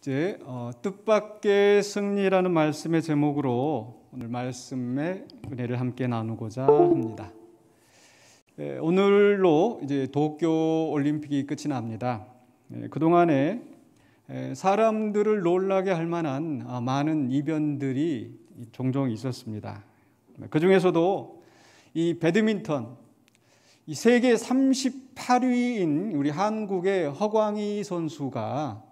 이제 뜻밖의 승리라는 말씀의 제목으로 오늘 말씀의 은혜를 함께 나누고자 합니다. 오늘로 이제 도쿄 올림픽이 끝이 납니다. 그동안에 사람들을 놀라게 할 만한 많은 이변들이 종종 있었습니다. 그 중에서도 이 배드민턴, 이 세계 38위인 우리 한국의 허광희 선수가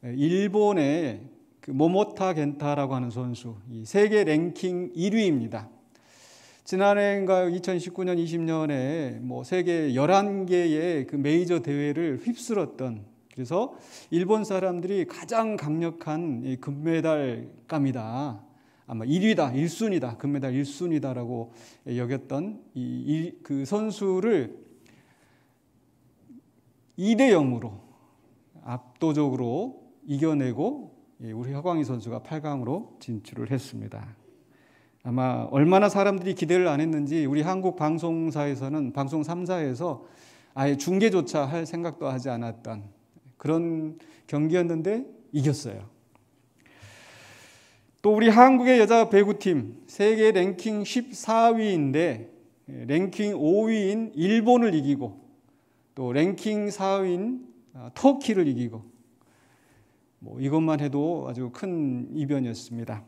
일본의 그 모모타 겐타라고 하는 선수, 이 세계 랭킹 1위입니다. 지난해인가요? 2019년, 20년에 세계 11개의 그 메이저 대회를 휩쓸었던, 그래서 일본 사람들이 가장 강력한 이 금메달감이다. 아마 1위다, 1순위다, 금메달 1순위다라고 여겼던 그 선수를 2대 0으로 압도적으로 이겨내고 우리 허광희 선수가 8강으로 진출을 했습니다. 아마 얼마나 사람들이 기대를 안 했는지 우리 한국 방송사에서는 방송 3사에서 아예 중계조차 할 생각도 하지 않았던 그런 경기였는데 이겼어요. 또 우리 한국의 여자 배구팀 세계 랭킹 14위인데 랭킹 5위인 일본을 이기고 또 랭킹 4위인 터키를 이기고 이것만 해도 아주 큰 이변이었습니다.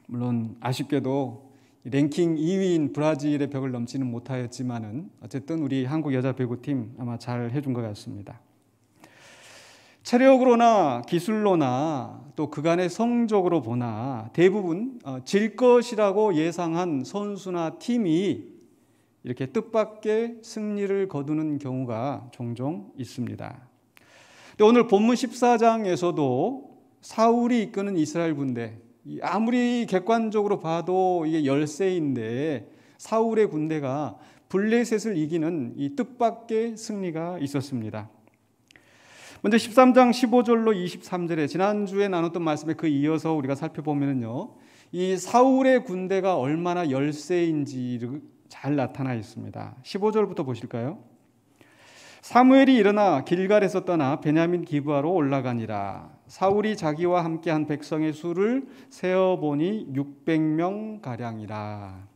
물론 아쉽게도 랭킹 2위인 브라질의 벽을 넘지는 못하였지만은 어쨌든 우리 한국 여자 배구팀 아마 잘 해준 것 같습니다. 체력으로나 기술로나 또 그간의 성적으로 보나 대부분 질 것이라고 예상한 선수나 팀이 이렇게 뜻밖의 승리를 거두는 경우가 종종 있습니다. 오늘 본문 14장에서도 사울이 이끄는 이스라엘 군대, 아무리 객관적으로 봐도 이게 열세인데 사울의 군대가 블레셋을 이기는 이 뜻밖의 승리가 있었습니다. 먼저 13장 15절로 23절에 지난주에 나눴던 말씀에 그 이어서 우리가 살펴보면요, 이 사울의 군대가 얼마나 열세인지를 잘 나타나 있습니다. 15절부터 보실까요? 사무엘이 일어나 길갈에서 떠나 베냐민 기브아로 올라가니라. 사울이 자기와 함께한 백성의 수를 세어보니 600명 가량이라.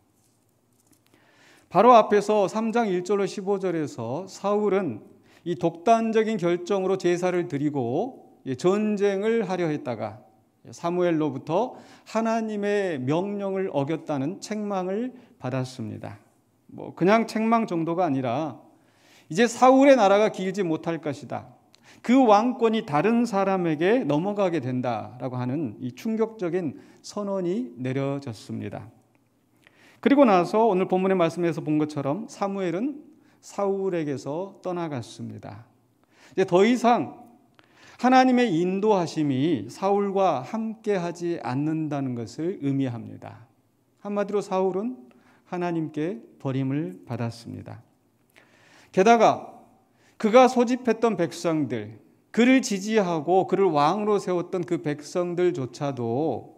바로 앞에서 3장 1절로 15절에서 사울은 이 독단적인 결정으로 제사를 드리고 전쟁을 하려 했다가 사무엘로부터 하나님의 명령을 어겼다는 책망을 받았습니다. 그냥 책망 정도가 아니라 이제 사울의 나라가 길지 못할 것이다. 그 왕권이 다른 사람에게 넘어가게 된다라고 하는 이 충격적인 선언이 내려졌습니다. 그리고 나서 오늘 본문의 말씀에서 본 것처럼 사무엘은 사울에게서 떠나갔습니다. 이제 더 이상 하나님의 인도하심이 사울과 함께하지 않는다는 것을 의미합니다. 한마디로 사울은 하나님께 버림을 받았습니다. 게다가 그가 소집했던 백성들, 그를 지지하고 그를 왕으로 세웠던 그 백성들조차도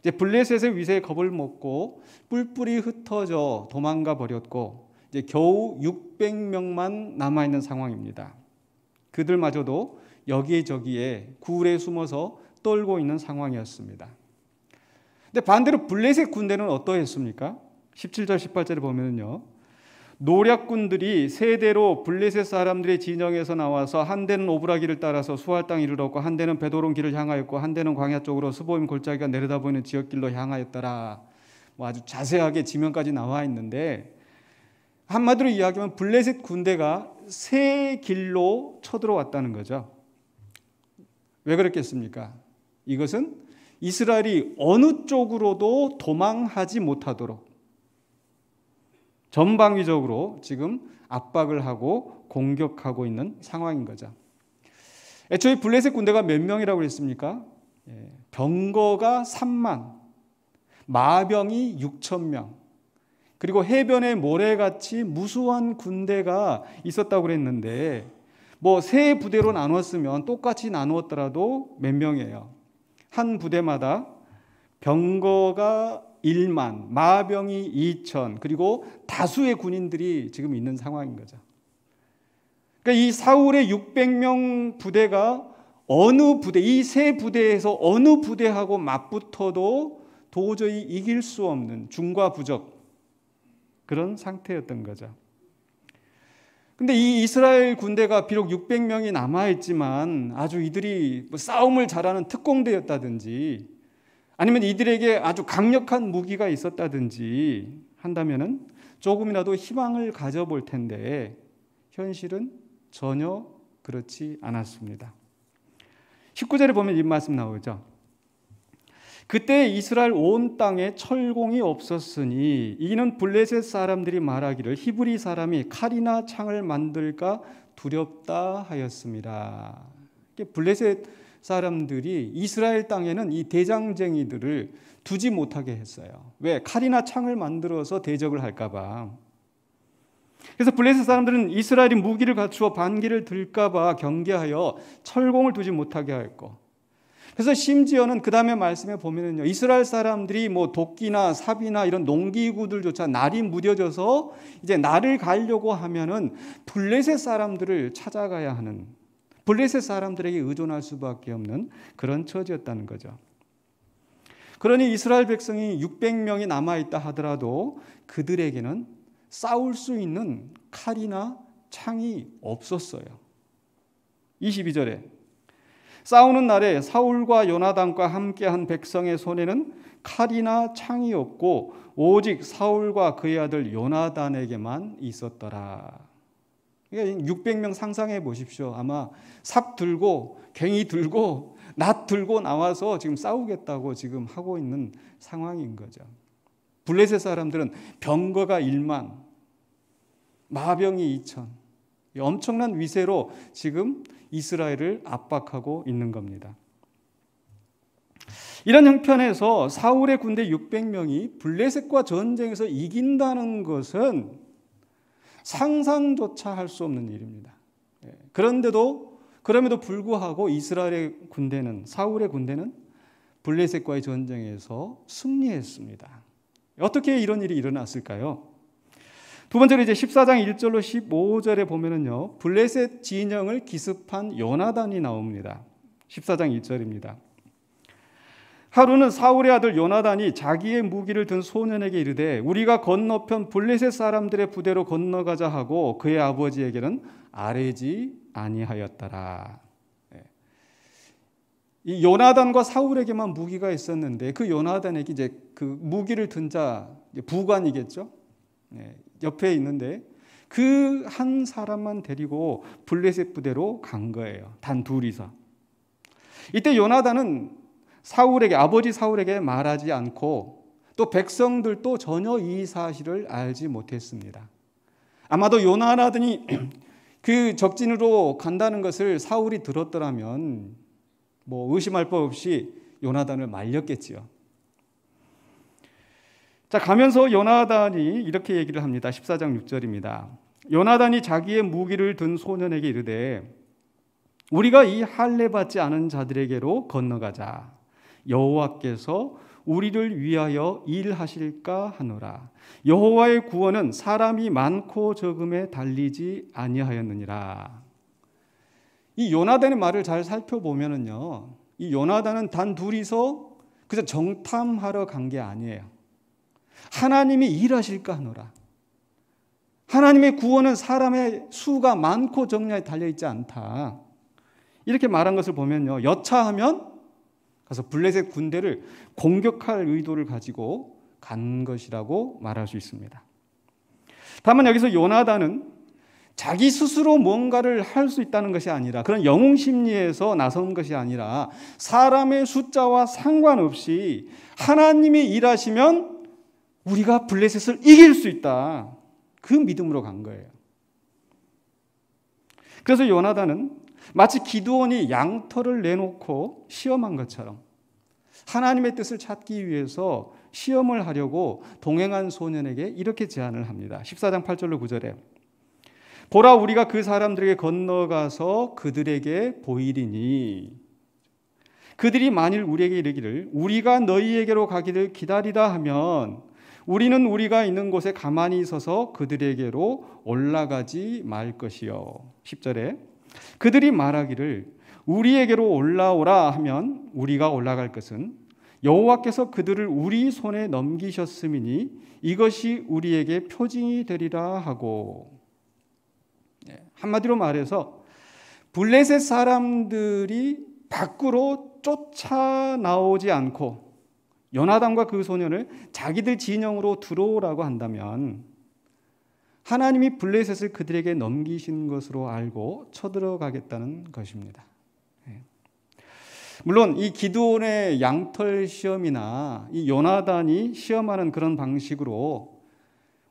이제 블레셋의 위세에 겁을 먹고 뿔뿔이 흩어져 도망가 버렸고 이제 겨우 600명만 남아있는 상황입니다. 그들마저도 여기저기에 굴에 숨어서 떨고 있는 상황이었습니다. 근데 반대로 블레셋 군대는 어떠했습니까? 17절 18절에 보면요, 노략군들이 세 대로 블레셋 사람들의 진영에서 나와서 한 대는 오브라기를 따라서 수할 땅 이르렀고 한 대는 베도론 길을 향하였고 한 대는 광야 쪽으로 스보임 골짜기가 내려다보이는 지역길로 향하였더라. 아주 자세하게 지명까지 나와 있는데 한마디로 이야기하면 블레셋 군대가 세 길로 쳐들어왔다는 거죠. 왜 그랬겠습니까? 이것은 이스라엘이 어느 쪽으로도 도망하지 못하도록 전방위적으로 지금 압박을 하고 공격하고 있는 상황인 거죠. 애초에 블레셋 군대가 몇 명이라고 했습니까? 병거가 3만, 마병이 6,000명, 그리고 해변에 모래같이 무수한 군대가 있었다고 그랬는데 세 부대로 나눴으면 똑같이 나누었더라도 몇 명이에요? 한 부대마다 병거가 1만, 마병이 2천, 그리고 다수의 군인들이 지금 있는 상황인 거죠. 그러니까 이 사울의 600명 부대가 어느 부대, 이 세 부대에서 어느 부대하고 맞붙어도 도저히 이길 수 없는 중과부적 그런 상태였던 거죠. 근데 이 이스라엘 군대가 비록 600명이 남아있지만 아주 이들이 뭐 싸움을 잘하는 특공대였다든지 아니면 이들에게 아주 강력한 무기가 있었다든지 한다면은 조금이라도 희망을 가져볼 텐데 현실은 전혀 그렇지 않았습니다. 19절에 보면 이 말씀 나오죠. 그때 이스라엘 온 땅에 철공이 없었으니 이는 블레셋 사람들이 말하기를 히브리 사람이 칼이나 창을 만들까 두렵다 하였습니다. 블레셋 사람들이 이스라엘 땅에는 이 대장쟁이들을 두지 못하게 했어요. 왜? 칼이나 창을 만들어서 대적을 할까 봐. 그래서 블레셋 사람들은 이스라엘이 무기를 갖추어 반기를 들까 봐 경계하여 철공을 두지 못하게 하였고, 그래서 심지어는 그 다음에 말씀에 보면은요, 이스라엘 사람들이 뭐 도끼나 삽이나 이런 농기구들조차 날이 무뎌져서 이제 날을 가려고 하면은 블레셋 사람들을 찾아가야 하는, 블레셋 사람들에게 의존할 수밖에 없는 그런 처지였다는 거죠. 그러니 이스라엘 백성이 600명이 남아있다 하더라도 그들에게는 싸울 수 있는 칼이나 창이 없었어요. 22절에 싸우는 날에 사울과 요나단과 함께한 백성의 손에는 칼이나 창이 없고 오직 사울과 그의 아들 요나단에게만 있었더라. 그러니까 600명 상상해 보십시오. 아마 삽 들고 괭이 들고 낫 들고 나와서 지금 싸우겠다고 지금 하고 있는 상황인 거죠. 블레셋 사람들은 병거가 1만, 마병이 2천, 엄청난 위세로 지금 이스라엘을 압박하고 있는 겁니다. 이런 형편에서 사울의 군대 600명이 블레셋과 전쟁에서 이긴다는 것은 상상조차 할 수 없는 일입니다. 그럼에도 불구하고 이스라엘의 군대는, 사울의 군대는 블레셋과의 전쟁에서 승리했습니다. 어떻게 이런 일이 일어났을까요? 두 번째로 이제 14장 1절로 15절에 보면은요, 블레셋 진영을 기습한 요나단이 나옵니다. 14장 1절입니다. 하루는 사울의 아들 요나단이 자기의 무기를 든 소년에게 이르되 우리가 건너편 블레셋 사람들의 부대로 건너가자 하고 그의 아버지에게는 아뢰지 아니하였더라. 이 요나단과 사울에게만 무기가 있었는데 그 요나단에게 이제 그 무기를 든 자, 부관이겠죠. 옆에 있는데 그 한 사람만 데리고 블레셋 부대로 간 거예요. 단 둘이서. 이때 요나단은 사울에게, 아버지 사울에게 말하지 않고 또 백성들도 전혀 이 사실을 알지 못했습니다. 아마도 요나단이 그 적진으로 간다는 것을 사울이 들었더라면 뭐 의심할 법 없이 요나단을 말렸겠지요. 자, 가면서 요나단이 이렇게 얘기를 합니다. 14장 6절입니다. 요나단이 자기의 무기를 든 소년에게 이르되 우리가 이 할례 받지 않은 자들에게로 건너가자. 여호와께서 우리를 위하여 일하실까 하노라. 여호와의 구원은 사람이 많고 적음에 달리지 아니하였느니라. 이 요나단의 말을 잘 살펴보면은요, 이 요나단은 단 둘이서 그저 정탐하러 간 게 아니에요. 하나님이 일하실까 하노라. 하나님의 구원은 사람의 수가 많고 적냐에 달려있지 않다. 이렇게 말한 것을 보면요, 여차하면 가서 블레셋 군대를 공격할 의도를 가지고 간 것이라고 말할 수 있습니다. 다만 여기서 요나단은 자기 스스로 뭔가를 할 수 있다는 것이 아니라, 그런 영웅 심리에서 나선 것이 아니라 사람의 숫자와 상관없이 하나님이 일하시면 우리가 블레셋을 이길 수 있다. 그 믿음으로 간 거예요. 그래서 요나단은 마치 기드온이 양털을 내놓고 시험한 것처럼 하나님의 뜻을 찾기 위해서 시험을 하려고 동행한 소년에게 이렇게 제안을 합니다. 14장 8절로 9절에 보라, 우리가 그 사람들에게 건너가서 그들에게 보이리니 그들이 만일 우리에게 이르기를 우리가 너희에게로 가기를 기다리다 하면 우리는 우리가 있는 곳에 가만히 서서 그들에게로 올라가지 말 것이요. 10절에 그들이 말하기를 우리에게로 올라오라 하면 우리가 올라갈 것은 여호와께서 그들을 우리 손에 넘기셨음이니 이것이 우리에게 표징이 되리라 하고. 한마디로 말해서 블레셋 사람들이 밖으로 쫓아나오지 않고 요나단과 그 소년을 자기들 진영으로 들어오라고 한다면 하나님이 블레셋을 그들에게 넘기신 것으로 알고 쳐들어가겠다는 것입니다. 물론 이 기드온의 양털 시험이나 이 요나단이 시험하는 그런 방식으로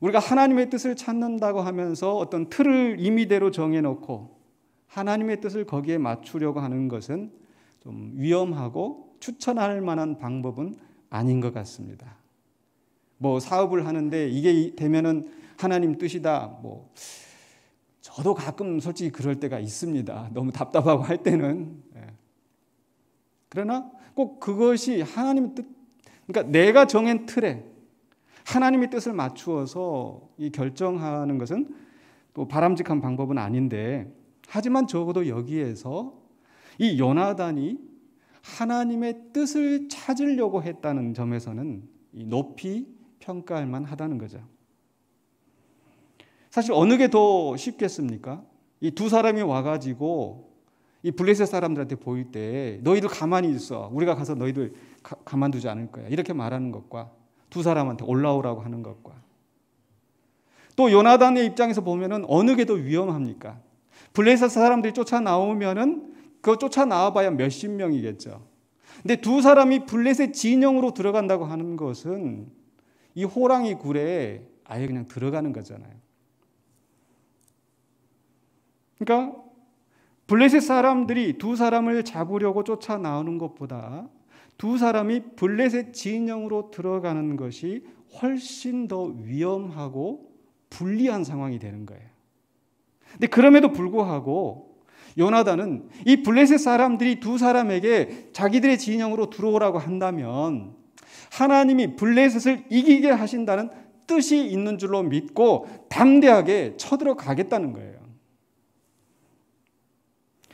우리가 하나님의 뜻을 찾는다고 하면서 어떤 틀을 임의대로 정해놓고 하나님의 뜻을 거기에 맞추려고 하는 것은 좀 위험하고 추천할 만한 방법은 아닌 것 같습니다. 뭐 사업을 하는데 이게 되면은 하나님 뜻이다. 뭐 저도 가끔 솔직히 그럴 때가 있습니다. 너무 답답하고 할 때는. 그러나 꼭 그것이 하나님의 뜻, 그러니까 내가 정한 틀에 하나님의 뜻을 맞추어서 이 결정하는 것은 또 바람직한 방법은 아닌데, 하지만 적어도 여기에서 이 요나단이 하나님의 뜻을 찾으려고 했다는 점에서는 높이 평가할 만하다는 거죠. 사실 어느 게 더 쉽겠습니까? 이 두 사람이 와가지고 이 블레셋 사람들한테 보일 때 너희들 가만히 있어. 우리가 가서 너희들 가만두지 않을 거야. 이렇게 말하는 것과 두 사람한테 올라오라고 하는 것과 또 요나단의 입장에서 보면은 어느 게 더 위험합니까? 블레셋 사람들이 쫓아나오면은 그거 쫓아나와봐야 몇십 명이겠죠. 근데 두 사람이 블레셋 진영으로 들어간다고 하는 것은 이 호랑이 굴에 아예 그냥 들어가는 거잖아요. 그러니까 블레셋 사람들이 두 사람을 잡으려고 쫓아나오는 것보다 두 사람이 블레셋 진영으로 들어가는 것이 훨씬 더 위험하고 불리한 상황이 되는 거예요. 근데 그럼에도 불구하고 요나단은 이 블레셋 사람들이 두 사람에게 자기들의 진영으로 들어오라고 한다면 하나님이 블레셋을 이기게 하신다는 뜻이 있는 줄로 믿고 담대하게 쳐들어가겠다는 거예요.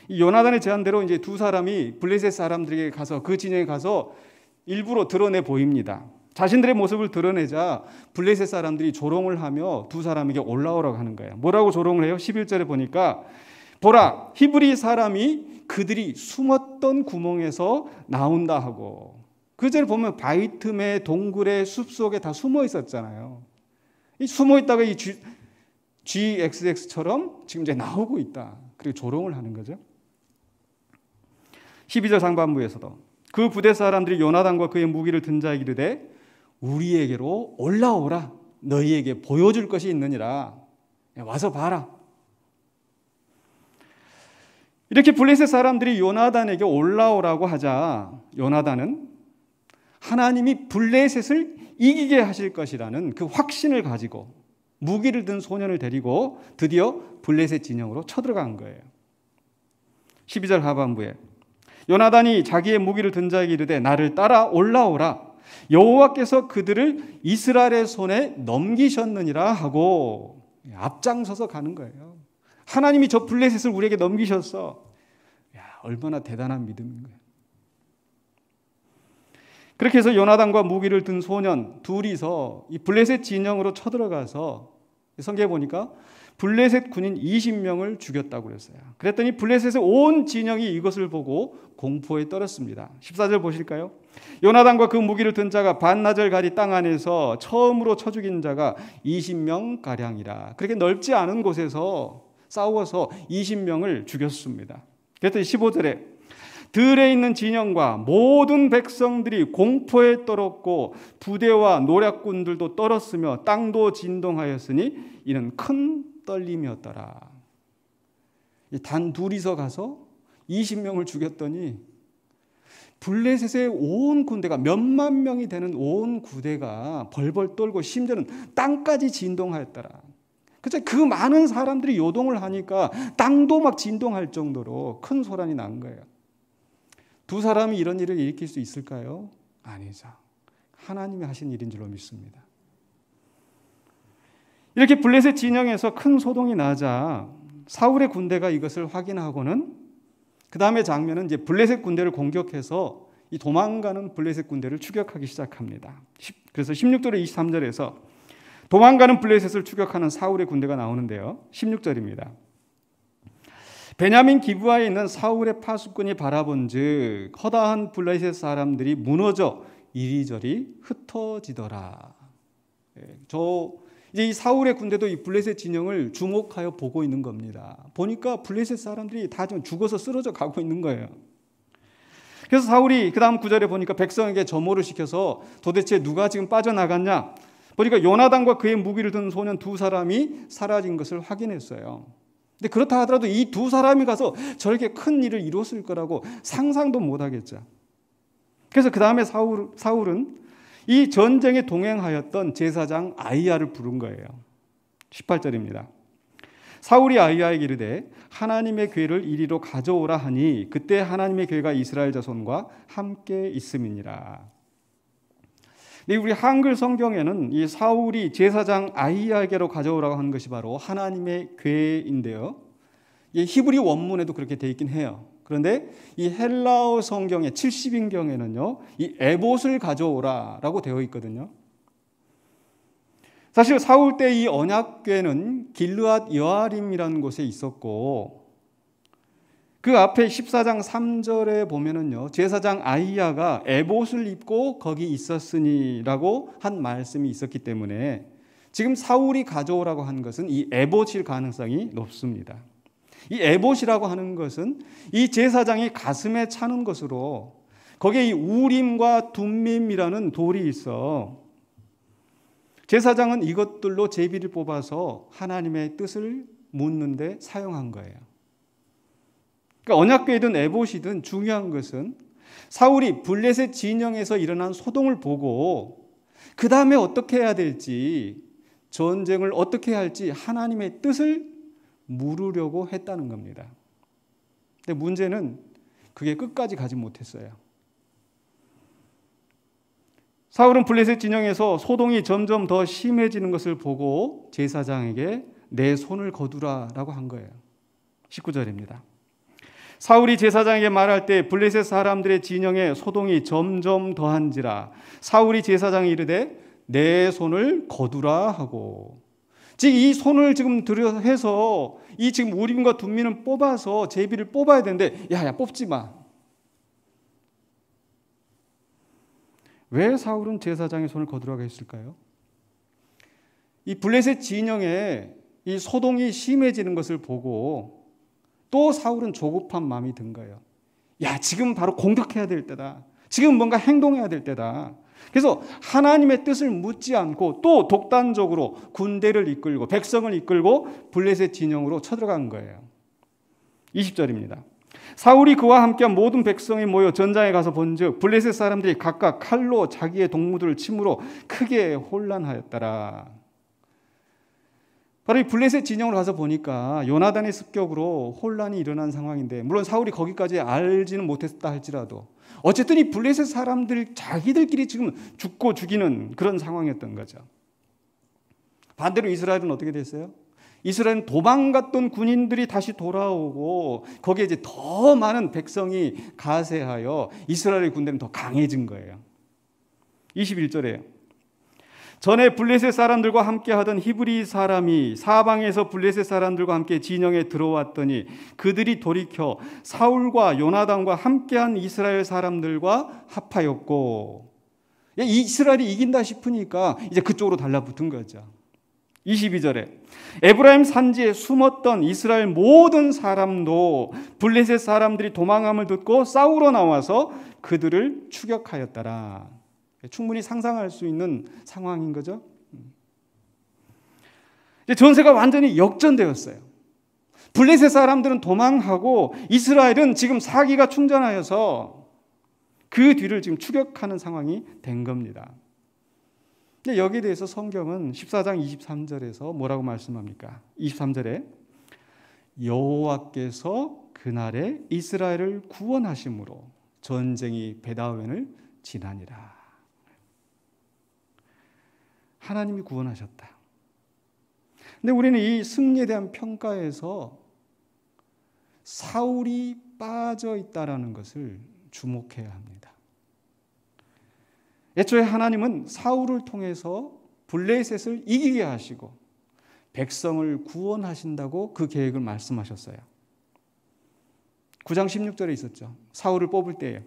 이 요나단의 제안대로 이제 두 사람이 블레셋 사람들에게 가서 그 진영에 가서 일부러 드러내 보입니다. 자신들의 모습을 드러내자 블레셋 사람들이 조롱을 하며 두 사람에게 올라오라고 하는 거예요. 뭐라고 조롱을 해요? 11절에 보니까 보라, 히브리 사람이 그들이 숨었던 구멍에서 나온다 하고, 그 절에 보면 바위 틈에 동굴에 숲속에 다 숨어 있었잖아요. 이 숨어 있다가 이 GXX처럼 지금 이제 나오고 있다. 그리고 조롱을 하는 거죠. 12절 상반부에서도 그 부대 사람들이 요나단과 그의 무기를 든 자에게 이르되 우리에게로 올라오라. 너희에게 보여줄 것이 있느니라. 와서 봐라. 이렇게 블레셋 사람들이 요나단에게 올라오라고 하자 요나단은 하나님이 블레셋을 이기게 하실 것이라는 그 확신을 가지고 무기를 든 소년을 데리고 드디어 블레셋 진영으로 쳐들어간 거예요. 12절 하반부에 요나단이 자기의 무기를 든 자에게 이르되 나를 따라 올라오라. 여호와께서 그들을 이스라엘의 손에 넘기셨느니라 하고 앞장서서 가는 거예요. 하나님이 저 블레셋을 우리에게 넘기셨어. 야, 얼마나 대단한 믿음인 거예요. 그렇게 해서 요나단과 무기를 든 소년 둘이서 이 블레셋 진영으로 쳐들어가서 성경에 보니까 블레셋 군인 20명을 죽였다고 그랬어요. 그랬더니 블레셋의 온 진영이 이것을 보고 공포에 떨었습니다. 14절 보실까요? 요나단과 그 무기를 든 자가 반나절가리 땅 안에서 처음으로 쳐 죽인 자가 20명 가량이라. 그렇게 넓지 않은 곳에서 싸워서 20명을 죽였습니다. 그랬더니 15절에 들에 있는 진영과 모든 백성들이 공포에 떨었고 부대와 노략군들도 떨었으며 땅도 진동하였으니 이는 큰 떨림이었더라. 단 둘이서 가서 20명을 죽였더니 블레셋의 온 군대가 몇만 명이 되는 온 구대가 벌벌 떨고 심지어는 땅까지 진동하였더라. 그래서 그 많은 사람들이 요동을 하니까 땅도 막 진동할 정도로 큰 소란이 난 거예요. 두 사람이 이런 일을 일으킬 수 있을까요? 아니죠. 하나님이 하신 일인 줄로 믿습니다. 이렇게 블레셋 진영에서 큰 소동이 나자 사울의 군대가 이것을 확인하고는 그 다음에 장면은 이제 블레셋 군대를 공격해서 이 도망가는 블레셋 군대를 추격하기 시작합니다. 그래서 16절에 23절에서 도망가는 블레셋을 추격하는 사울의 군대가 나오는데요. 16절입니다. 베냐민 기브아에 있는 사울의 파수꾼이 바라본즉 허다한 블레셋 사람들이 무너져 이리저리 흩어지더라. 이제 이 사울의 군대도 이 블레셋 진영을 주목하여 보고 있는 겁니다. 보니까 블레셋 사람들이 다 좀 죽어서 쓰러져 가고 있는 거예요. 그래서 사울이 그 다음 구절에 보니까 백성에게 점호를 시켜서 도대체 누가 지금 빠져나갔냐? 보니까 요나단과 그의 무기를 든 소년 두 사람이 사라진 것을 확인했어요. 근데 그렇다 하더라도 이 두 사람이 가서 저렇게 큰 일을 이뤘을 거라고 상상도 못 하겠죠. 그래서 그 다음에 사울은 이 전쟁에 동행하였던 제사장 아이야를 부른 거예요. 18절입니다. 사울이 아이야에게 이르되 하나님의 궤를 이리로 가져오라 하니 그때 하나님의 궤가 이스라엘 자손과 함께 있음이니라. 우리 한글 성경에는 이 사울이 제사장 아이야에게로 가져오라고 하는 것이 바로 하나님의 궤인데요. 이 히브리 원문에도 그렇게 되어 있긴 해요. 그런데 이 헬라어 성경의 70인경에는요, 이 에봇을 가져오라라고 되어 있거든요. 사실 사울 때 이 언약궤는 길르앗 여아림이라는 곳에 있었고, 그 앞에 14장 3절에 보면은요, 제사장 아이야가 에봇을 입고 거기 있었으니라고 한 말씀이 있었기 때문에 지금 사울이 가져오라고 한 것은 이 에봇일 가능성이 높습니다. 이 에봇이라고 하는 것은 이 제사장이 가슴에 차는 것으로 거기에 이 우림과 둠밈이라는 돌이 있어 제사장은 이것들로 제비를 뽑아서 하나님의 뜻을 묻는데 사용한 거예요. 그러니까 언약궤이든 에봇이든 중요한 것은 사울이 블레셋 진영에서 일어난 소동을 보고 그 다음에 어떻게 해야 될지, 전쟁을 어떻게 해야 할지 하나님의 뜻을 물으려고 했다는 겁니다. 근데 문제는 그게 끝까지 가지 못했어요. 사울은 블레셋 진영에서 소동이 점점 더 심해지는 것을 보고 제사장에게 내 손을 거두라라고 한 거예요. 19절입니다. 사울이 제사장에게 말할 때 블레셋 사람들의 진영에 소동이 점점 더한지라 사울이 제사장에 이르되 내 손을 거두라 하고, 즉 이 손을 지금 들여 해서 이 지금 우림과 둠밈을 뽑아서 제비를 뽑아야 되는데 야 뽑지 마. 왜 사울은 제사장의 손을 거두라고 했을까요? 이 블레셋 진영에 이 소동이 심해지는 것을 보고 또 사울은 조급한 마음이 든 거예요. 야, 지금 바로 공격해야 될 때다. 지금 뭔가 행동해야 될 때다. 그래서 하나님의 뜻을 묻지 않고 또 독단적으로 군대를 이끌고 백성을 이끌고 블레셋 진영으로 쳐들어간 거예요. 20절입니다. 사울이 그와 함께한 모든 백성이 모여 전장에 가서 본즉 블레셋 사람들이 각각 칼로 자기의 동무들을 침으로 크게 혼란하였더라. 바로 이 블레셋 진영을 가서 보니까 요나단의 습격으로 혼란이 일어난 상황인데, 물론 사울이 거기까지 알지는 못했다 할지라도 어쨌든 이 블레셋 사람들 자기들끼리 지금 죽고 죽이는 그런 상황이었던 거죠. 반대로 이스라엘은 어떻게 됐어요? 이스라엘은 도망갔던 군인들이 다시 돌아오고 거기에 이제 더 많은 백성이 가세하여 이스라엘 군대는 더 강해진 거예요. 21절에요. 전에 블레셋 사람들과 함께 하던 히브리 사람이 사방에서 블레셋 사람들과 함께 진영에 들어왔더니 그들이 돌이켜 사울과 요나단과 함께한 이스라엘 사람들과 합하였고, 이스라엘이 이긴다 싶으니까 이제 그쪽으로 달라붙은 거죠. 22절에 에브라임 산지에 숨었던 이스라엘 모든 사람도 블레셋 사람들이 도망함을 듣고 싸우러 나와서 그들을 추격하였더라. 충분히 상상할 수 있는 상황인 거죠. 전세가 완전히 역전되었어요. 블레셋 사람들은 도망하고 이스라엘은 지금 사기가 충전하여서 그 뒤를 지금 추격하는 상황이 된 겁니다. 근데 여기에 대해서 성경은 14장 23절에서 뭐라고 말씀합니까? 23절에 여호와께서 그날에 이스라엘을 구원하심으로 전쟁이 베다웬을 지나니라. 하나님이 구원하셨다. 근데 우리는 이 승리에 대한 평가에서 사울이 빠져 있다라는 것을 주목해야 합니다. 애초에 하나님은 사울을 통해서 블레셋을 이기게 하시고 백성을 구원하신다고 그 계획을 말씀하셨어요. 9장 16절에 있었죠. 사울을 뽑을 때에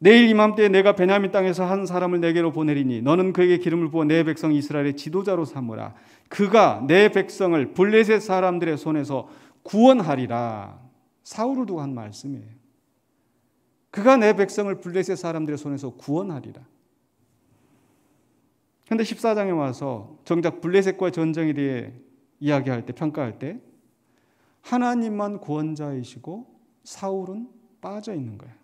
내일 이맘때에 내가 베냐민 땅에서 한 사람을 내게로 보내리니 너는 그에게 기름을 부어 내 백성 이스라엘의 지도자로 삼으라. 그가 내 백성을 블레셋 사람들의 손에서 구원하리라. 사울을 두고 한 말씀이에요. 그가 내 백성을 블레셋 사람들의 손에서 구원하리라. 그런데 14장에 와서 정작 블레셋과의 전쟁에 대해 이야기할 때, 평가할 때 하나님만 구원자이시고 사울은 빠져 있는 거예요.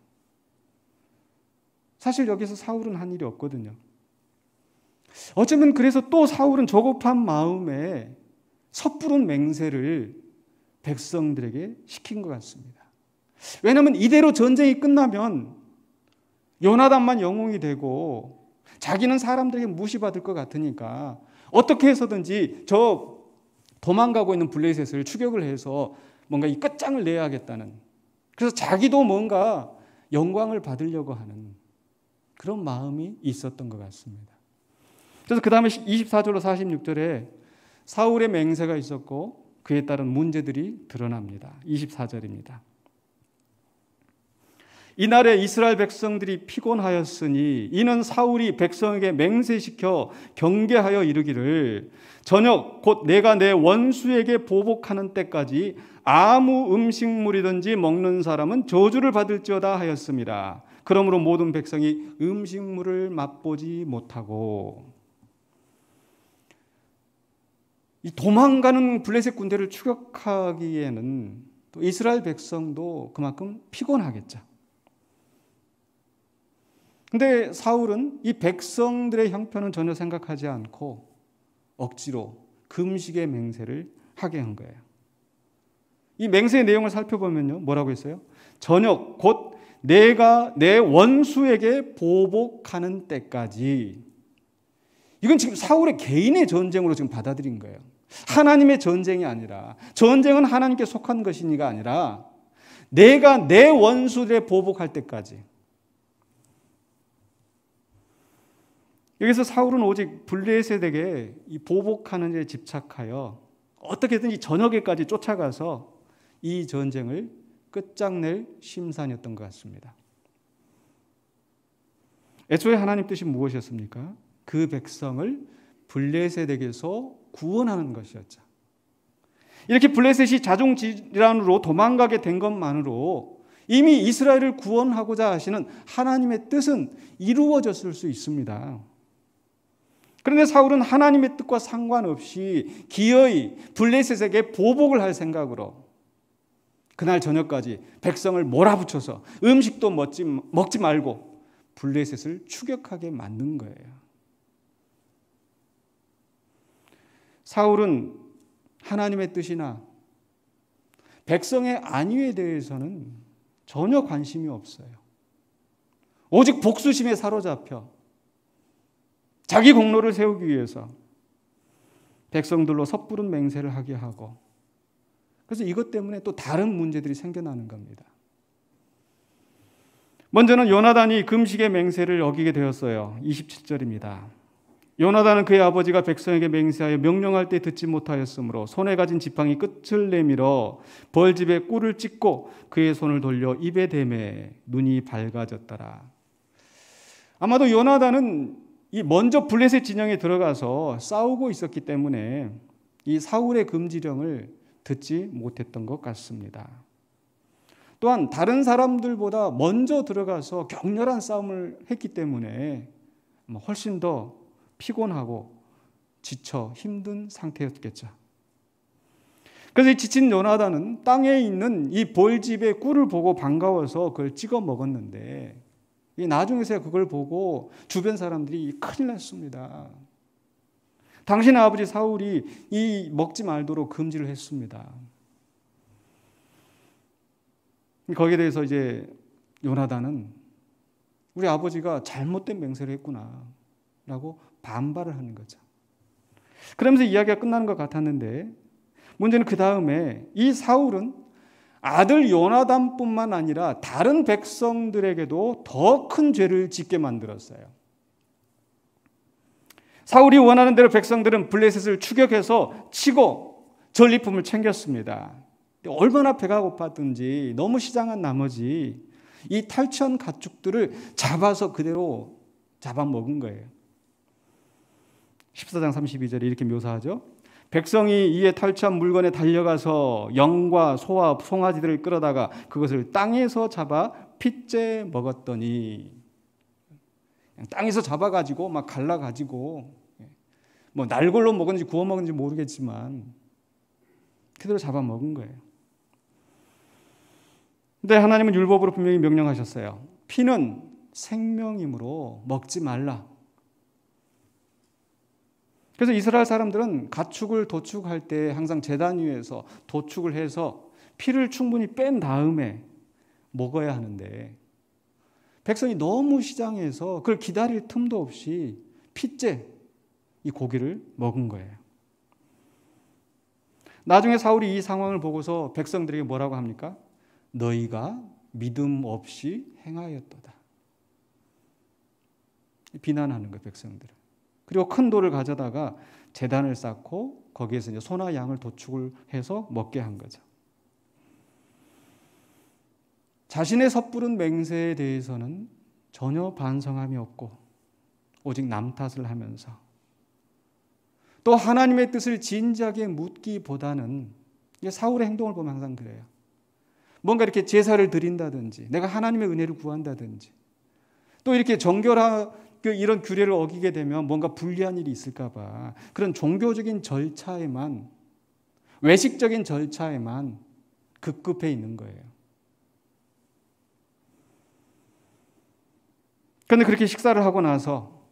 사실 여기서 사울은 한 일이 없거든요. 어쩌면 그래서 또 사울은 조급한 마음에 섣부른 맹세를 백성들에게 시킨 것 같습니다. 왜냐하면 이대로 전쟁이 끝나면 요나단만 영웅이 되고 자기는 사람들에게 무시받을 것 같으니까 어떻게 해서든지 저 도망가고 있는 블레셋을 추격을 해서 뭔가 이 끝장을 내야겠다는, 그래서 자기도 뭔가 영광을 받으려고 하는 그런 마음이 있었던 것 같습니다. 그래서 그 다음에 24절로 46절에 사울의 맹세가 있었고 그에 따른 문제들이 드러납니다. 24절입니다. 이날에 이스라엘 백성들이 피곤하였으니 이는 사울이 백성에게 맹세시켜 경계하여 이르기를 저녁 곧 내가 내 원수에게 보복하는 때까지 아무 음식물이든지 먹는 사람은 저주를 받을지어다 하였습니다. 그러므로 모든 백성이 음식물을 맛보지 못하고, 이 도망가는 블레셋 군대를 추격하기에는 또 이스라엘 백성도 그만큼 피곤하겠죠. 근데 사울은 이 백성들의 형편은 전혀 생각하지 않고 억지로 금식의 맹세를 하게 한 거예요. 이 맹세의 내용을 살펴보면요, 뭐라고 했어요? 저녁 곧 내가 내 원수에게 보복하는 때까지. 이건 지금 사울의 개인의 전쟁으로 지금 받아들인 거예요. 하나님의 전쟁이 아니라, 전쟁은 하나님께 속한 것이니가 아니라 내가 내 원수들에 보복할 때까지. 여기서 사울은 오직 블레셋에게 이 보복하는 데 집착하여 어떻게든지 저녁에까지 쫓아가서 이 전쟁을 끝장낼 심산이었던 것 같습니다. 애초에 하나님 뜻이 무엇이었습니까? 그 백성을 블레셋에게서 구원하는 것이었죠. 이렇게 블레셋이 자중질환으로 도망가게 된 것만으로 이미 이스라엘을 구원하고자 하시는 하나님의 뜻은 이루어졌을 수 있습니다. 그런데 사울은 하나님의 뜻과 상관없이 기어이 블레셋에게 보복을 할 생각으로 그날 저녁까지 백성을 몰아붙여서 음식도 먹지 말고 블레셋을 추격하게 만든 거예요. 사울은 하나님의 뜻이나 백성의 안위에 대해서는 전혀 관심이 없어요. 오직 복수심에 사로잡혀 자기 공로를 세우기 위해서 백성들로 섣부른 맹세를 하게 하고, 그래서 이것 때문에 또 다른 문제들이 생겨나는 겁니다. 먼저는 요나단이 금식의 맹세를 어기게 되었어요. 27절입니다. 요나단은 그의 아버지가 백성에게 맹세하여 명령할 때 듣지 못하였으므로 손에 가진 지팡이 끝을 내밀어 벌집에 꿀을 찢고 그의 손을 돌려 입에 대매 눈이 밝아졌더라. 아마도 요나단은 이 먼저 블레셋 진영에 들어가서 싸우고 있었기 때문에 이 사울의 금지령을 듣지 못했던 것 같습니다. 또한 다른 사람들보다 먼저 들어가서 격렬한 싸움을 했기 때문에 훨씬 더 피곤하고 지쳐 힘든 상태였겠죠. 그래서 이 지친 요나단은 땅에 있는 이 벌집의 꿀을 보고 반가워서 그걸 찍어 먹었는데, 나중에서야 그걸 보고 주변 사람들이 큰일 났습니다. 당신의 아버지 사울이 이 먹지 말도록 금지를 했습니다. 거기에 대해서 이제 요나단은 우리 아버지가 잘못된 맹세를 했구나 라고 반발을 하는 거죠. 그러면서 이야기가 끝나는 것 같았는데, 문제는 그 다음에 이 사울은 아들 요나단뿐만 아니라 다른 백성들에게도 더 큰 죄를 짓게 만들었어요. 사울이 원하는 대로 백성들은 블레셋을 추격해서 치고 전리품을 챙겼습니다. 얼마나 배가 고팠든지 너무 시장한 나머지 이 탈취한 가축들을 잡아서 그대로 잡아먹은 거예요. 14장 32절에 이렇게 묘사하죠. 백성이 이에 탈취한 물건에 달려가서 양과 소와 송아지들을 끌어다가 그것을 땅에서 잡아 핏째 먹었더니, 땅에서 잡아가지고 막 갈라가지고 뭐 날골로 먹은지 구워 먹은지 모르겠지만 그대로 잡아먹은 거예요. 근데 하나님은 율법으로 분명히 명령하셨어요. 피는 생명이므로 먹지 말라. 그래서 이스라엘 사람들은 가축을 도축할 때 항상 제단 위에서 도축을 해서 피를 충분히 뺀 다음에 먹어야 하는데, 백성이 너무 시장해서 그걸 기다릴 틈도 없이 핏째 이 고기를 먹은 거예요. 나중에 사울이 이 상황을 보고서 백성들에게 뭐라고 합니까? 너희가 믿음 없이 행하였도다. 비난하는 거예요, 백성들을. 그리고 큰 돌을 가져다가 제단을 쌓고 거기에서 이제 소나 양을 도축을 해서 먹게 한 거죠. 자신의 섣부른 맹세에 대해서는 전혀 반성함이 없고 오직 남 탓을 하면서, 또 하나님의 뜻을 진지하게 묻기보다는, 사울의 행동을 보면 항상 그래요. 뭔가 이렇게 제사를 드린다든지 내가 하나님의 은혜를 구한다든지, 또 이렇게 이런 규례를 어기게 되면 뭔가 불리한 일이 있을까 봐 그런 종교적인 절차에만, 외식적인 절차에만 급급해 있는 거예요. 그런데 그렇게 식사를 하고 나서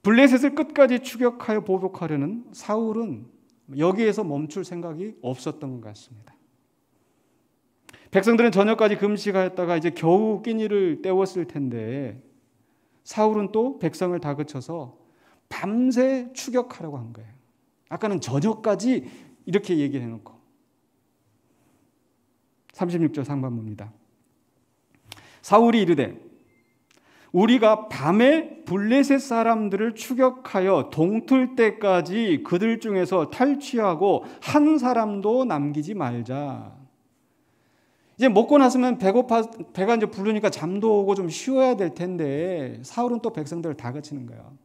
블레셋을 끝까지 추격하여 보복하려는 사울은 여기에서 멈출 생각이 없었던 것 같습니다. 백성들은 저녁까지 금식하였다가 이제 겨우 끼니를 때웠을 텐데 사울은 또 백성을 다그쳐서 밤새 추격하려고 한 거예요. 아까는 저녁까지 이렇게 얘기를 해놓고. 36절 상반부입니다. 사울이 이르되 우리가 밤에 블레셋 사람들을 추격하여 동틀 때까지 그들 중에서 탈취하고 한 사람도 남기지 말자. 이제 먹고 나서면 배가 이제 부르니까 잠도 오고 좀 쉬어야 될 텐데 사울은 또 백성들을 다그치는 거예요.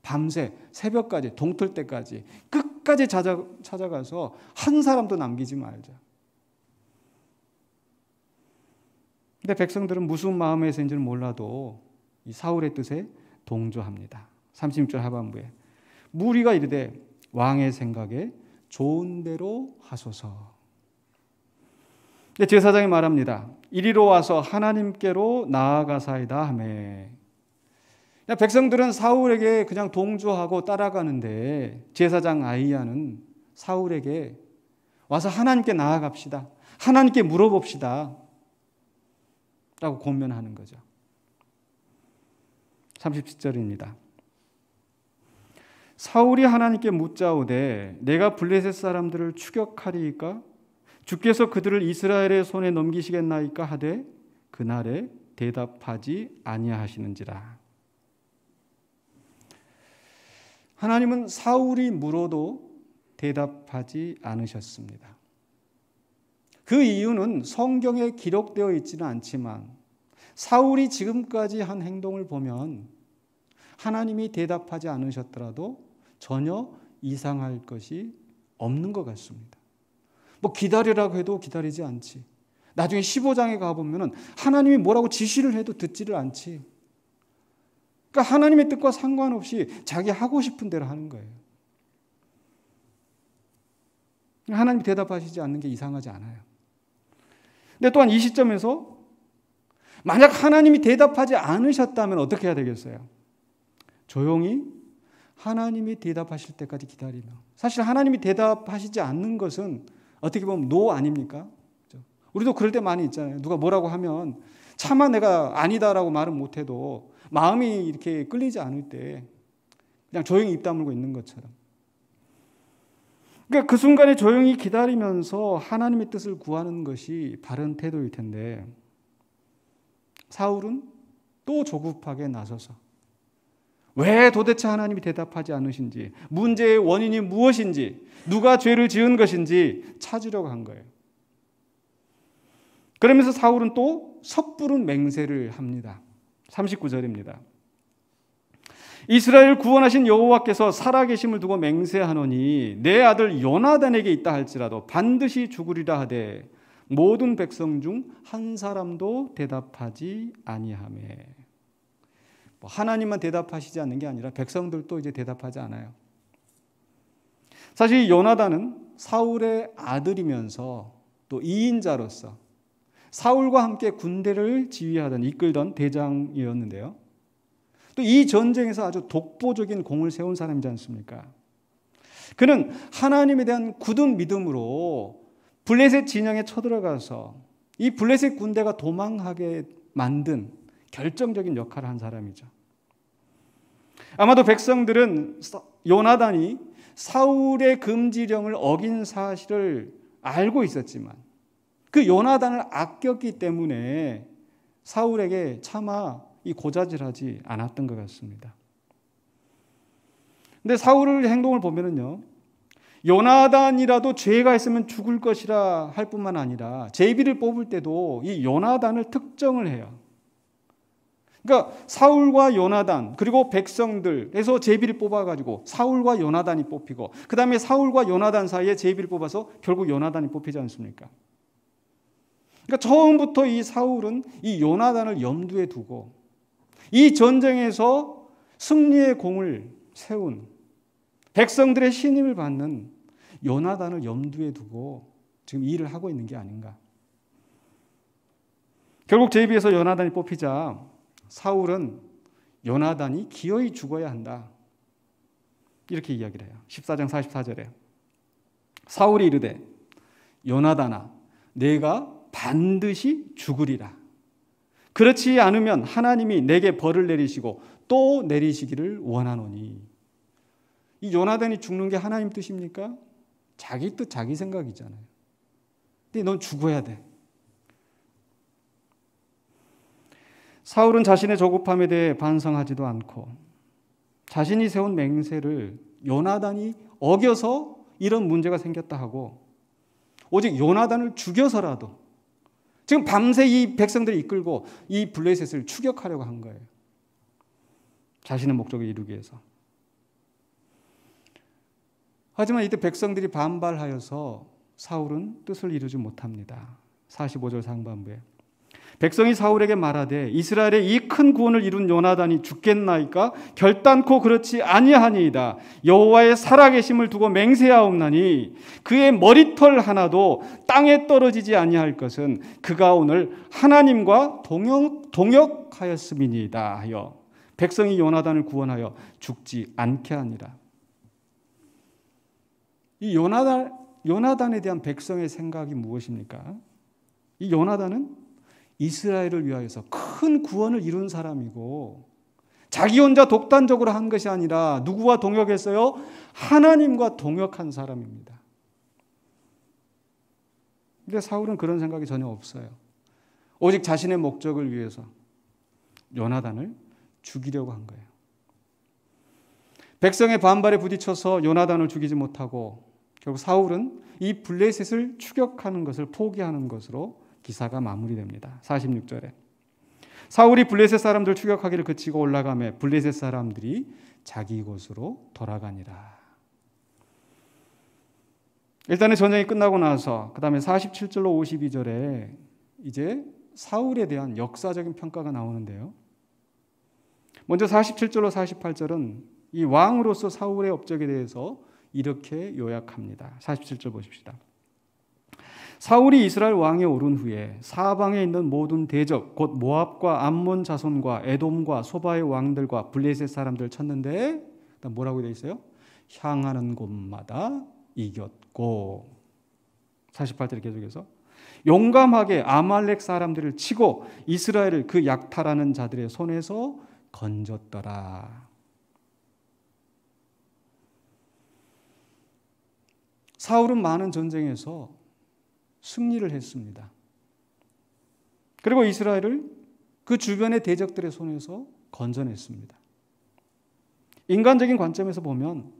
밤새 새벽까지 동틀 때까지 끝까지 찾아가서 한 사람도 남기지 말자. 근데 백성들은 무슨 마음에서인지는 몰라도 이 사울의 뜻에 동조합니다. 36절 하반부에 무리가 이르되 왕의 생각에 좋은 대로 하소서. 제사장이 말합니다. 이리로 와서 하나님께로 나아가사이다 하매. 백성들은 사울에게 그냥 동조하고 따라가는데 제사장 아히야는 사울에게 와서 하나님께 나아갑시다, 하나님께 물어봅시다 라고 권면하는 거죠. 37절입니다. 사울이 하나님께 묻자오되 내가 블레셋 사람들을 추격하리이까? 주께서 그들을 이스라엘의 손에 넘기시겠나이까 하되 그날에 대답하지 아니하시는지라. 하나님은 사울이 물어도 대답하지 않으셨습니다. 그 이유는 성경에 기록되어 있지는 않지만 사울이 지금까지 한 행동을 보면 하나님이 대답하지 않으셨더라도 전혀 이상할 것이 없는 것 같습니다. 뭐 기다리라고 해도 기다리지 않지. 나중에 15장에 가보면 하나님이 뭐라고 지시를 해도 듣지를 않지. 그러니까 하나님의 뜻과 상관없이 자기 하고 싶은 대로 하는 거예요. 하나님이 대답하시지 않는 게 이상하지 않아요. 근데 또한 이 시점에서 만약 하나님이 대답하지 않으셨다면 어떻게 해야 되겠어요? 조용히 하나님이 대답하실 때까지 기다리며. 사실 하나님이 대답하시지 않는 것은 어떻게 보면 노 아닙니까? 우리도 그럴 때 많이 있잖아요. 누가 뭐라고 하면 차마 내가 아니다라고 말은 못해도 마음이 이렇게 끌리지 않을 때 그냥 조용히 입 다물고 있는 것처럼. 그러니까 그 순간에 조용히 기다리면서 하나님의 뜻을 구하는 것이 바른 태도일 텐데 사울은 또 조급하게 나서서 왜 도대체 하나님이 대답하지 않으신지, 문제의 원인이 무엇인지, 누가 죄를 지은 것인지 찾으려고 한 거예요. 그러면서 사울은 또 섣부른 맹세를 합니다. 39절입니다. 이스라엘 구원하신 여호와께서 살아계심을 두고 맹세하노니 내 아들 요나단에게 있다 할지라도 반드시 죽으리라 하되 모든 백성 중 한 사람도 대답하지 아니하매. 하나님만 대답하시지 않는 게 아니라 백성들도 이제 대답하지 않아요. 사실 요나단은 사울의 아들이면서 또 2인자로서 사울과 함께 군대를 지휘하던 이끌던 대장이었는데요. 또 이 전쟁에서 아주 독보적인 공을 세운 사람이지 않습니까? 그는 하나님에 대한 굳은 믿음으로 블레셋 진영에 쳐들어가서 이 블레셋 군대가 도망하게 만든 결정적인 역할을 한 사람이죠. 아마도 백성들은 요나단이 사울의 금지령을 어긴 사실을 알고 있었지만 그 요나단을 아꼈기 때문에 사울에게 차마 이 고자질하지 않았던 것 같습니다. 근데 사울의 행동을 보면은요, 요나단이라도 죄가 있으면 죽을 것이라 할 뿐만 아니라 제비를 뽑을 때도 이 요나단을 특정을 해요. 그러니까 사울과 요나단 그리고 백성들에서 제비를 뽑아가지고 사울과 요나단이 뽑히고 그 다음에 사울과 요나단 사이에 제비를 뽑아서 결국 요나단이 뽑히지 않습니까? 그러니까 처음부터 이 사울은 이 요나단을 염두에 두고 이 전쟁에서 승리의 공을 세운 백성들의 신임을 받는 요나단을 염두에 두고 지금 일을 하고 있는 게 아닌가. 결국 제비에서 요나단이 뽑히자 사울은 요나단이 기어이 죽어야 한다. 이렇게 이야기를 해요. 14장 44절에 사울이 이르되 요나단아 내가 반드시 죽으리라. 그렇지 않으면 하나님이 내게 벌을 내리시고 또 내리시기를 원하노니. 이 요나단이 죽는 게 하나님 뜻입니까? 자기 뜻 자기 생각이잖아요. 근데 넌 죽어야 돼. 사울은 자신의 조급함에 대해 반성하지도 않고 자신이 세운 맹세를 요나단이 어겨서 이런 문제가 생겼다 하고 오직 요나단을 죽여서라도 지금 밤새 이 백성들을 이끌고 이 블레셋을 추격하려고 한 거예요. 자신의 목적을 이루기 위해서. 하지만 이때 백성들이 반발하여서 사울은 뜻을 이루지 못합니다. 45절 상반부에 백성이 사울에게 말하되 이스라엘의 이 큰 구원을 이룬 요나단이 죽겠나이까? 결단코 그렇지 아니하니이다. 여호와의 살아계심을 두고 맹세하옵나니 그의 머리털 하나도 땅에 떨어지지 아니할 것은 그가 오늘 하나님과 동역하였음이니이다 하여 백성이 요나단을 구원하여 죽지 않게 하니라. 이 요나단에 대한 백성의 생각이 무엇입니까? 이 요나단은 이스라엘을 위하여서 큰 구원을 이룬 사람이고 자기 혼자 독단적으로 한 것이 아니라 누구와 동역했어요? 하나님과 동역한 사람입니다. 근데 사울은 그런 생각이 전혀 없어요. 오직 자신의 목적을 위해서 요나단을 죽이려고 한 거예요. 백성의 반발에 부딪혀서 요나단을 죽이지 못하고 결국 사울은 이 블레셋을 추격하는 것을 포기하는 것으로 기사가 마무리됩니다. 46절에 사울이 블레셋 사람들 추격하기를 그치고 올라가매 블레셋 사람들이 자기 곳으로 돌아가니라. 일단은 전쟁이 끝나고 나서 그 다음에 47절로 52절에 이제 사울에 대한 역사적인 평가가 나오는데요. 먼저 47절로 48절은 이 왕으로서 사울의 업적에 대해서 이렇게 요약합니다. 47절 보십시다. 사울이 이스라엘 왕에 오른 후에 사방에 있는 모든 대적 곧 모압과 암몬 자손과 에돔과 소바의 왕들과 블레셋 사람들을 쳤는데 뭐라고 되어 있어요? 향하는 곳마다 이겼고 48절에 계속해서 용감하게 아말렉 사람들을 치고 이스라엘을 그 약탈하는 자들의 손에서 건졌더라. 사울은 많은 전쟁에서 승리를 했습니다. 그리고 이스라엘을 그 주변의 대적들의 손에서 건져냈습니다. 인간적인 관점에서 보면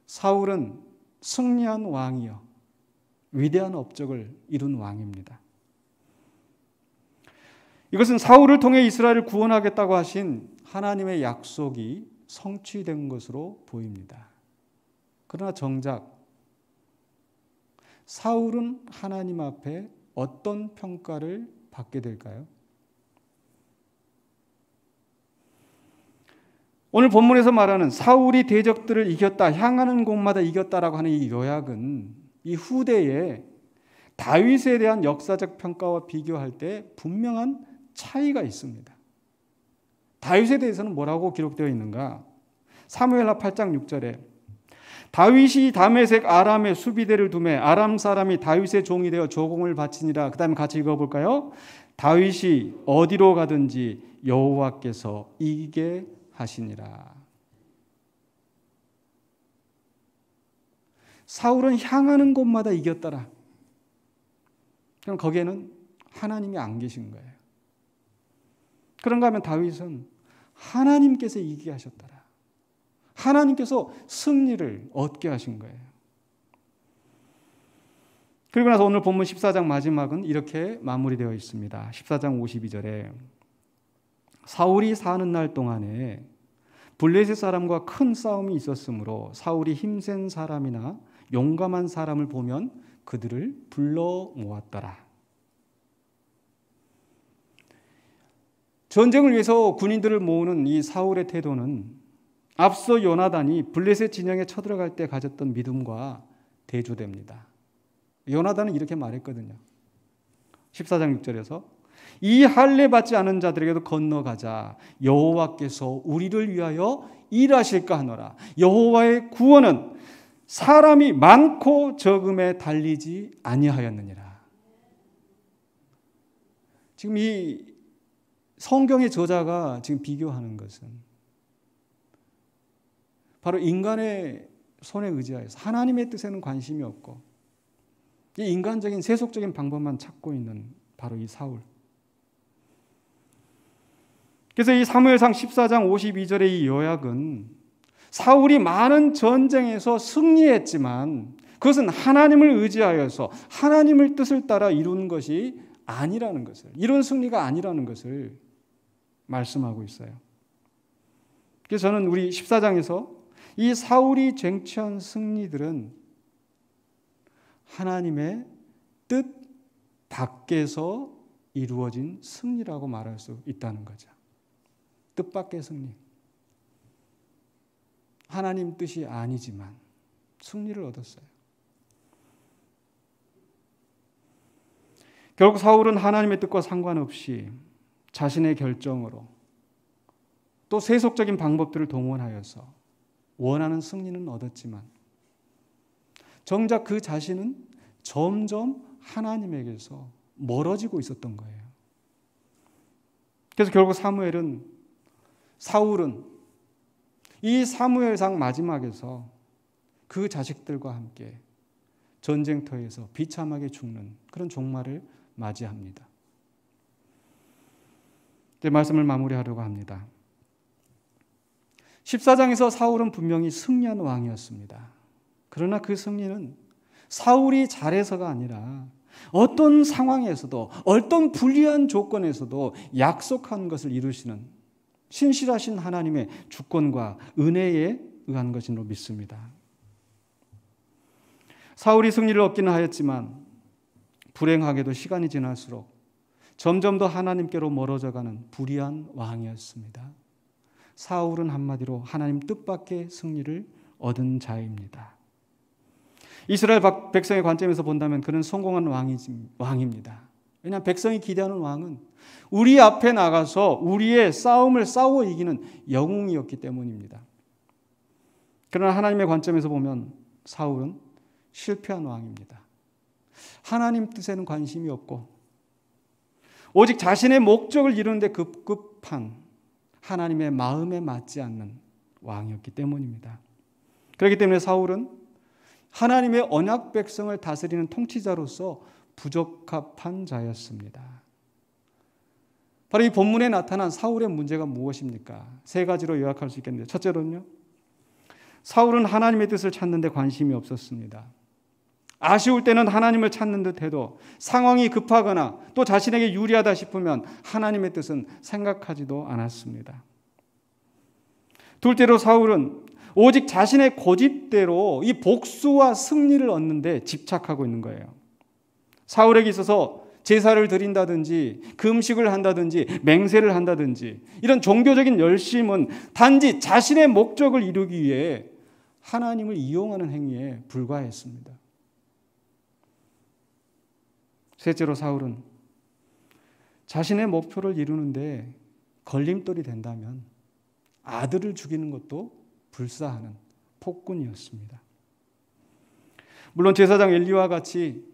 사울은 승리한 왕이요, 위대한 업적을 이룬 왕입니다. 이것은 사울을 통해 이스라엘을 구원하겠다고 하신 하나님의 약속이 성취된 것으로 보입니다. 그러나 정작 사울은 하나님 앞에 어떤 평가를 받게 될까요? 오늘 본문에서 말하는 사울이 대적들을 이겼다, 향하는 곳마다 이겼다라고 하는 이 요약은 이 후대에 다윗에 대한 역사적 평가와 비교할 때 분명한 차이가 있습니다. 다윗에 대해서는 뭐라고 기록되어 있는가? 사무엘하 8장 6절에 다윗이 다메섹 아람의 수비대를 두매 아람 사람이 다윗의 종이 되어 조공을 바치니라. 그 다음에 같이 읽어볼까요? 다윗이 어디로 가든지 여호와께서 이기게 하시니라. 사울은 향하는 곳마다 이겼더라. 그럼 거기에는 하나님이 안 계신 거예요. 그런가 하면 다윗은 하나님께서 이기게 하셨더라. 하나님께서 승리를 얻게 하신 거예요. 그리고 나서 오늘 본문 14장 마지막은 이렇게 마무리되어 있습니다. 14장 52절에 사울이 사는 날 동안에 블레셋 사람과 큰 싸움이 있었으므로 사울이 힘센 사람이나 용감한 사람을 보면 그들을 불러 모았더라. 전쟁을 위해서 군인들을 모으는 이 사울의 태도는 앞서 요나단이 블레셋 진영에 쳐들어갈 때 가졌던 믿음과 대조됩니다. 요나단은 이렇게 말했거든요. 14장 6절에서 이 할례 받지 않은 자들에게도 건너가자. 여호와께서 우리를 위하여 일하실까 하노라. 여호와의 구원은 사람이 많고 적음에 달리지 아니하였느니라. 지금 이 성경의 저자가 지금 비교하는 것은 바로 인간의 손에 의지하여서 하나님의 뜻에는 관심이 없고 이 인간적인 세속적인 방법만 찾고 있는 바로 이 사울. 그래서 이 사무엘상 14장 52절의 이 요약은 사울이 많은 전쟁에서 승리했지만 그것은 하나님을 의지하여서 하나님의 뜻을 따라 이룬 것이 아니라는 것을, 이룬 승리가 아니라는 것을 말씀하고 있어요. 그래서 저는 우리 14장에서 이 사울이 쟁취한 승리들은 하나님의 뜻 밖에서 이루어진 승리라고 말할 수 있다는 거죠. 뜻밖의 승리. 하나님 뜻이 아니지만 승리를 얻었어요. 결국 사울은 하나님의 뜻과 상관없이 자신의 결정으로 또 세속적인 방법들을 동원하여서 원하는 승리는 얻었지만 정작 그 자신은 점점 하나님에게서 멀어지고 있었던 거예요. 그래서 결국 사울은 이 사무엘상 마지막에서 그 자식들과 함께 전쟁터에서 비참하게 죽는 그런 종말을 맞이합니다. 이제 말씀을 마무리하려고 합니다. 14장에서 사울은 분명히 승리한 왕이었습니다. 그러나 그 승리는 사울이 잘해서가 아니라 어떤 상황에서도 어떤 불리한 조건에서도 약속한 것을 이루시는 신실하신 하나님의 주권과 은혜에 의한 것으로 믿습니다. 사울이 승리를 얻기는 하였지만 불행하게도 시간이 지날수록 점점 더 하나님께로 멀어져가는 불의한 왕이었습니다. 사울은 한마디로 하나님 뜻밖의 승리를 얻은 자입니다. 이스라엘 백성의 관점에서 본다면 그는 성공한 왕입니다. 왜냐하면 백성이 기대하는 왕은 우리 앞에 나가서 우리의 싸움을 싸워 이기는 영웅이었기 때문입니다. 그러나 하나님의 관점에서 보면 사울은 실패한 왕입니다. 하나님 뜻에는 관심이 없고 오직 자신의 목적을 이루는 데 급급한 하나님의 마음에 맞지 않는 왕이었기 때문입니다. 그렇기 때문에 사울은 하나님의 언약 백성을 다스리는 통치자로서 부적합한 자였습니다. 바로 이 본문에 나타난 사울의 문제가 무엇입니까? 세 가지로 요약할 수 있겠는데, 첫째로는요, 사울은 하나님의 뜻을 찾는 데 관심이 없었습니다. 아쉬울 때는 하나님을 찾는 듯해도 상황이 급하거나 또 자신에게 유리하다 싶으면 하나님의 뜻은 생각하지도 않았습니다. 둘째로 사울은 오직 자신의 고집대로 이 복수와 승리를 얻는 데 집착하고 있는 거예요. 사울에게 있어서 제사를 드린다든지 금식을 한다든지 맹세를 한다든지 이런 종교적인 열심은 단지 자신의 목적을 이루기 위해 하나님을 이용하는 행위에 불과했습니다. 셋째로 사울은 자신의 목표를 이루는데 걸림돌이 된다면 아들을 죽이는 것도 불사하는 폭군이었습니다. 물론 제사장 엘리와 같이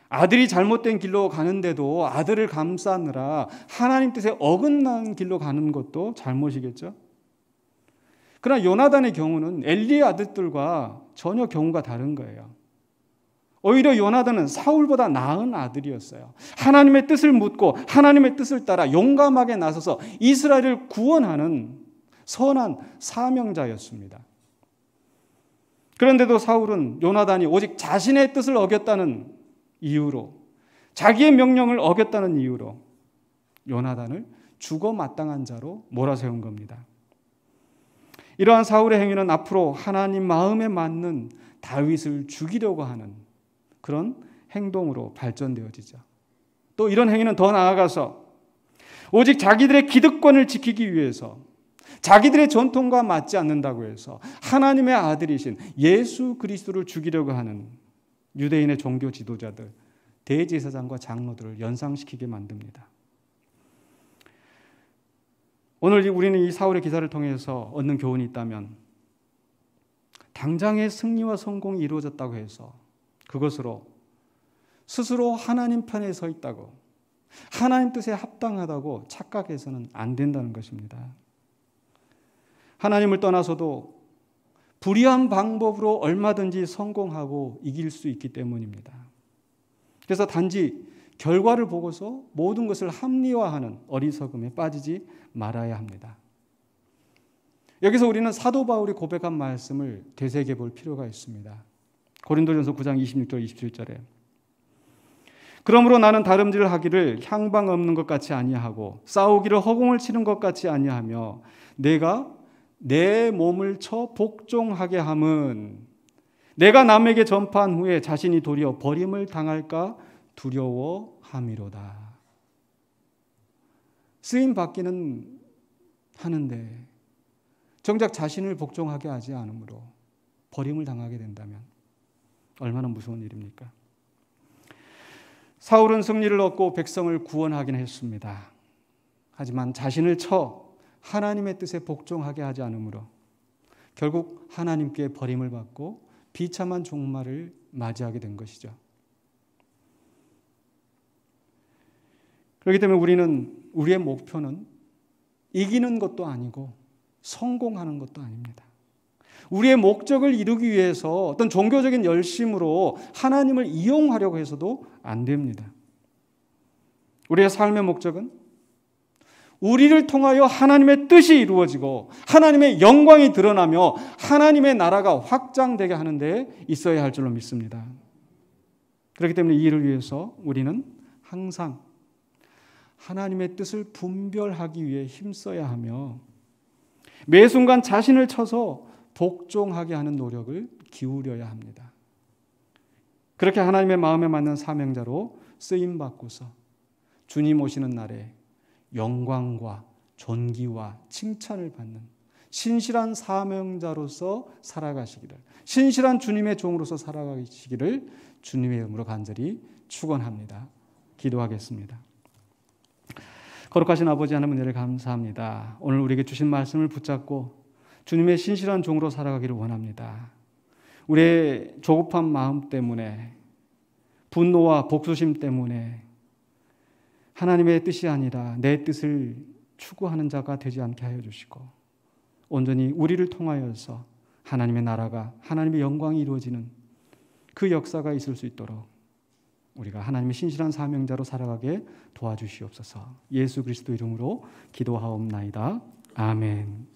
아들이 잘못된 길로 가는데도 아들을 감싸느라 하나님 뜻에 어긋난 길로 가는 것도 잘못이겠죠. 그러나 요나단의 경우는 엘리의 아들들과 전혀 경우가 다른 거예요. 오히려 요나단은 사울보다 나은 아들이었어요. 하나님의 뜻을 묻고 하나님의 뜻을 따라 용감하게 나서서 이스라엘을 구원하는 선한 사명자였습니다. 그런데도 사울은 요나단이 오직 자신의 뜻을 어겼다는 이유로, 자기의 명령을 어겼다는 이유로 요나단을 죽어 마땅한 자로 몰아세운 겁니다. 이러한 사울의 행위는 앞으로 하나님 마음에 맞는 다윗을 죽이려고 하는 그런 행동으로 발전되어지죠. 또 이런 행위는 더 나아가서 오직 자기들의 기득권을 지키기 위해서 자기들의 전통과 맞지 않는다고 해서 하나님의 아들이신 예수 그리스도를 죽이려고 하는 유대인의 종교 지도자들, 대제사장과 장로들을 연상시키게 만듭니다. 오늘 우리는 이 사울의 기사를 통해서 얻는 교훈이 있다면, 당장의 승리와 성공이 이루어졌다고 해서 그것으로 스스로 하나님 편에 서 있다고, 하나님 뜻에 합당하다고 착각해서는 안 된다는 것입니다. 하나님을 떠나서도 불의한 방법으로 얼마든지 성공하고 이길 수 있기 때문입니다. 그래서 단지 결과를 보고서 모든 것을 합리화하는 어리석음에 빠지지 말아야 합니다. 여기서 우리는 사도 바울이 고백한 말씀을 되새겨 볼 필요가 있습니다. 고린도전서 9장 26절 27절에 그러므로 나는 다름질을 하기를 향방 없는 것 같이 아니하고 싸우기를 허공을 치는 것 같이 아니하며 내가 내 몸을 쳐 복종하게 함은 내가 남에게 전파한 후에 자신이 도리어 버림을 당할까 두려워함이로다. 쓰임 받기는 하는데 정작 자신을 복종하게 하지 않으므로 버림을 당하게 된다면 얼마나 무서운 일입니까? 사울은 승리를 얻고 백성을 구원하긴 했습니다. 하지만 자신을 쳐 하나님의 뜻에 복종하게 하지 않으므로 결국 하나님께 버림을 받고 비참한 종말을 맞이하게 된 것이죠. 그렇기 때문에 우리의 목표는 이기는 것도 아니고 성공하는 것도 아닙니다. 우리의 목적을 이루기 위해서 어떤 종교적인 열심으로 하나님을 이용하려고 해서도 안 됩니다. 우리의 삶의 목적은 우리를 통하여 하나님의 뜻이 이루어지고 하나님의 영광이 드러나며 하나님의 나라가 확장되게 하는 데 있어야 할 줄로 믿습니다. 그렇기 때문에 이 일을 위해서 우리는 항상 하나님의 뜻을 분별하기 위해 힘써야 하며 매 순간 자신을 쳐서 복종하게 하는 노력을 기울여야 합니다. 그렇게 하나님의 마음에 맞는 사명자로 쓰임받고서 주님 오시는 날에 영광과 존귀와 칭찬을 받는 신실한 사명자로서 살아가시기를, 신실한 주님의 종으로서 살아가시기를 주님의 이름으로 간절히 축원합니다. 기도하겠습니다. 거룩하신 아버지 하나님 은혜를 감사합니다. 오늘 우리에게 주신 말씀을 붙잡고 주님의 신실한 종으로 살아가기를 원합니다. 우리의 조급한 마음 때문에, 분노와 복수심 때문에 하나님의 뜻이 아니라 내 뜻을 추구하는 자가 되지 않게 하여 주시고 온전히 우리를 통하여서 하나님의 나라가, 하나님의 영광이 이루어지는 그 역사가 있을 수 있도록 우리가 하나님의 신실한 사명자로 살아가게 도와주시옵소서. 예수 그리스도 이름으로 기도하옵나이다. 아멘.